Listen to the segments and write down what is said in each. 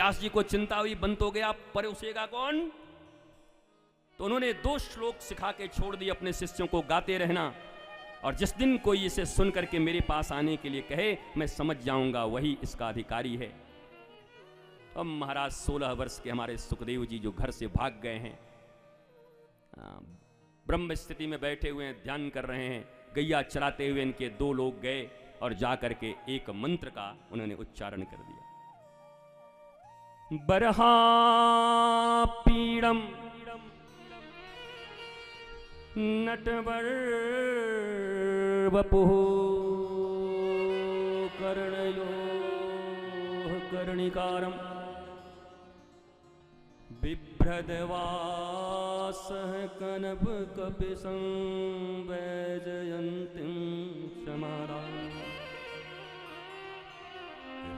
व्यास जी को चिंता हुई, बंद तो गया, परोसेगा कौन? तो उन्होंने 2 श्लोक सिखा के छोड़ दिए अपने शिष्यों को, गाते रहना, और जिस दिन कोई इसे सुन करके मेरे पास आने के लिए कहे, मैं समझ जाऊंगा वही इसका अधिकारी है। तो अब महाराज 16 वर्ष के हमारे सुखदेव जी जो घर से भाग गए हैं, ब्रह्म स्थिति में बैठे हुए हैं, ध्यान कर रहे हैं, गैया चराते हुए इनके 2 लोग गए और जाकर के एक मंत्र का उन्होंने उच्चारण कर दिया। बरहा पीड़म नटवर वपुः कर्णयो कर्णिकारम बिभ्रदवासः कनभ कपिशं वैजयन्तीं समारां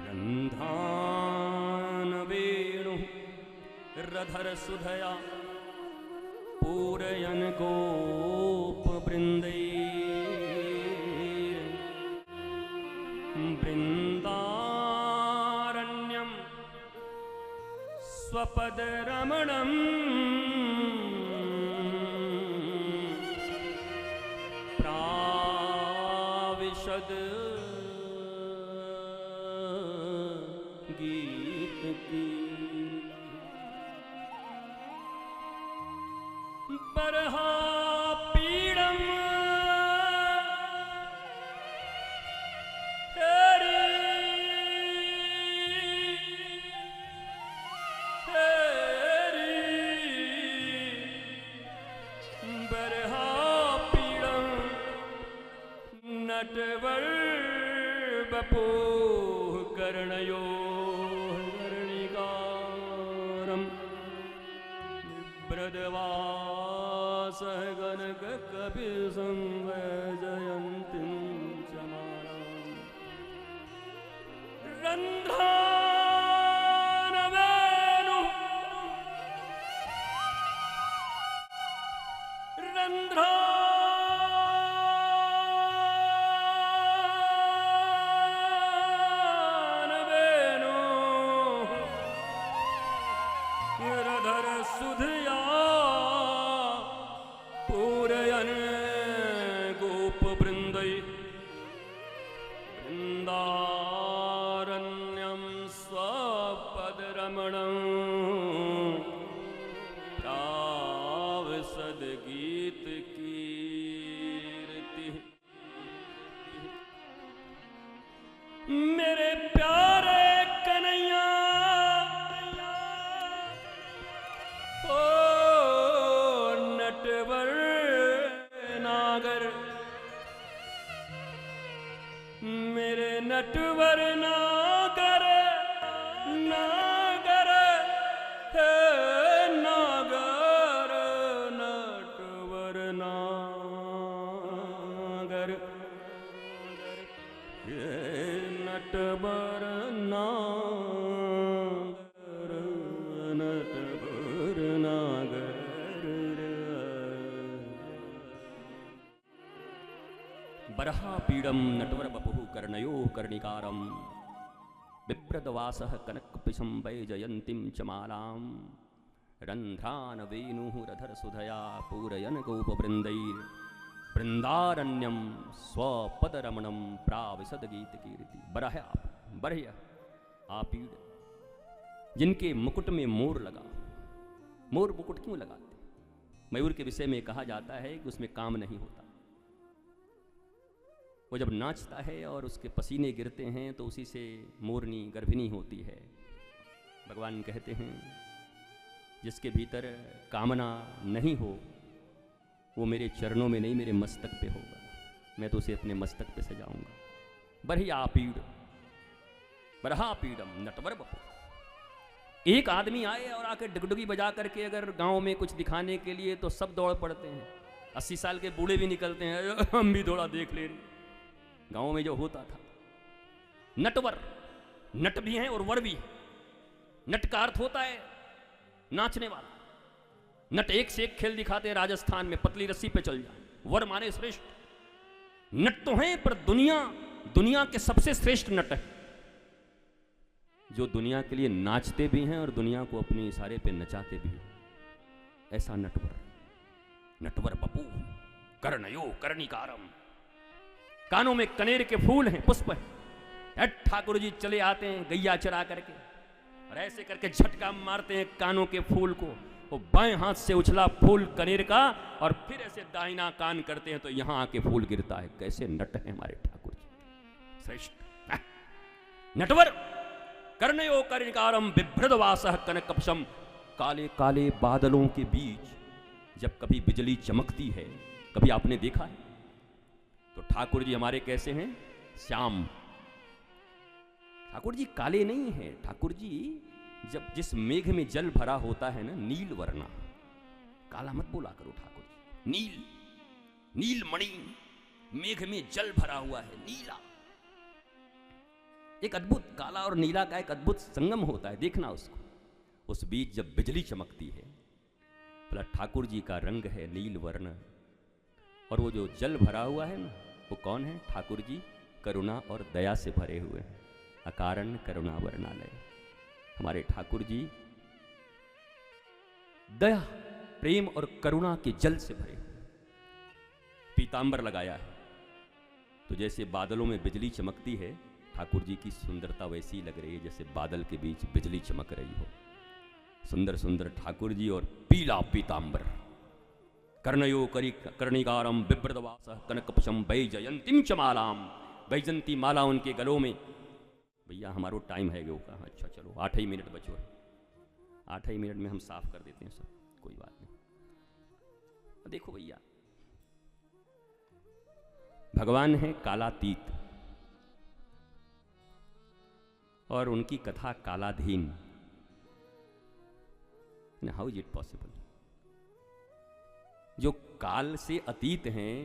रन्ध्रान् वेणुः रधर सुधया पूरयन् गोपवृन्दैः वृन्दारण्यं स्वपदरमणं प्राविशद गीत की बरहा पीड़म बरहा पीड़म नटवर बपुः कर्णयो कर्णिकारम बिभ्रदवासः गणक कपिशं वैजयन्तीं समारां रन्ध्रान् वेणुः रधर सुधया पूरयन् गोपवृन्दैः वृन्दारण्यं स्वपदरमणं प्राविशद गीत कीर्ति। मेरे प्यारे कन्हैया ओ नटवर नागर, मेरे नटवर नागर नागर हे नागर नटवर नागर हे नटवर नागर नटवर नागर। बरहा पीड़म नटवर बपुः कर्णयो कर्णिकारम बिभ्रदवासः कनकपिशं वैजयन्तीं च मालां रन्ध्रान् वेणुः रधर सुधया पूरयन् गोपवृन्दैः वृन्दारण्यं स्वपदरमणं प्राविशद गीत कीर्ति। बरहा बरह आपीड़, जिनके मुकुट में मोर लगा। मोर मुकुट क्यों लगाते? मयूर के विषय में कहा जाता है कि उसमें काम नहीं होता। वो जब नाचता है और उसके पसीने गिरते हैं तो उसी से मोरनी गर्भिणी होती है। भगवान कहते हैं जिसके भीतर कामना नहीं हो वो मेरे चरणों में नहीं, मेरे मस्तक पे होगा। मैं तो उसे अपने मस्तक पे सजाऊंगा। बरहा पीड़, बरहा पीड़म नटवर बपु। एक आदमी आए और आकर डगडुगी बजा करके अगर गांव में कुछ दिखाने के लिए तो सब दौड़ पड़ते हैं। 80 साल के बूढ़े भी निकलते हैं, हम भी थोड़ा देख ले। गांव में जो होता था, नटवर, नट भी हैं और वर भी है। नट का अर्थ होता है नाचने वाला। नट एक से एक खेल दिखाते हैं राजस्थान में, पतली रस्सी पे चल जाए। वर माने श्रेष्ठ। नट तो हैं पर दुनिया के सबसे श्रेष्ठ नट है। जो दुनिया के लिए नाचते भी हैं और दुनिया को अपने इशारे पे नचाते भी हैं। ऐसा नटवर, नटवर बपू कर्णयो कर्णिकारम, कानों में कनेर के फूल हैं, पुष्प है। ठाकुर जी चले आते हैं गैया चरा करके और ऐसे करके झटका मारते हैं कानों के फूल को। वो बाएं हाथ से उछला फूल कनेर का और फिर ऐसे दाहिना कान करते हैं तो यहां आके फूल गिरता है। कैसे नट है हमारे ठाकुर जी, श्रेष्ठ नटवर। कर्णयो कर्णिकारम बिभ्रदवासः कनकपशम, काले काले बादलों के बीच जब कभी बिजली चमकती है, कभी आपने देखा है? तो ठाकुर जी हमारे कैसे हैं? श्याम। ठाकुर जी काले नहीं है। ठाकुर जी जब जिस मेघ में जल भरा होता है ना, नील वर्णा, काला मत बोला करो ठाकुर जी, नील, नील मणि, मेघ में जल भरा हुआ है, नीला। एक अद्भुत काला और नीला का एक अद्भुत संगम होता है, देखना उसको। उस बीच जब बिजली चमकती है, बोला ठाकुर जी का रंग है नील वर्ण, और वो जो जल भरा हुआ है ना, वो कौन है? ठाकुर जी करुणा और दया से भरे हुए हैं। अकारण करुणा वर्णालय, हमारे ठाकुर जी दया, प्रेम और करुणा के जल से भरे हुए। पीतांबर लगाया है तो जैसे बादलों में बिजली चमकती है, ठाकुर जी की सुंदरता वैसी लग रही है जैसे बादल के बीच बिजली चमक रही हो। सुंदर सुंदर ठाकुर जी और पीला पीतांबर। कर्णयो कर्णिकारम बिभ्रदवासः कनकपशम वैजयंतीम च मालाम, वैजंती माला उनके गलों में। भैया हमारो टाइम है गो का, अच्छा चलो 8 ही मिनट बचो है, 8 ही मिनट में हम साफ कर देते हैं सब, कोई बात नहीं। देखो भैया, भगवान है कालातीत और उनकी कथा कालाधीन। How is it possible? जो काल से अतीत हैं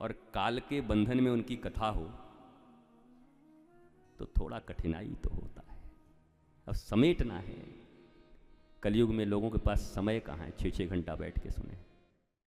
और काल के बंधन में उनकी कथा हो तो थोड़ा कठिनाई तो होता है। अब समेटना है, कलयुग में लोगों के पास समय कहाँ है 6-6 घंटा बैठ के सुने।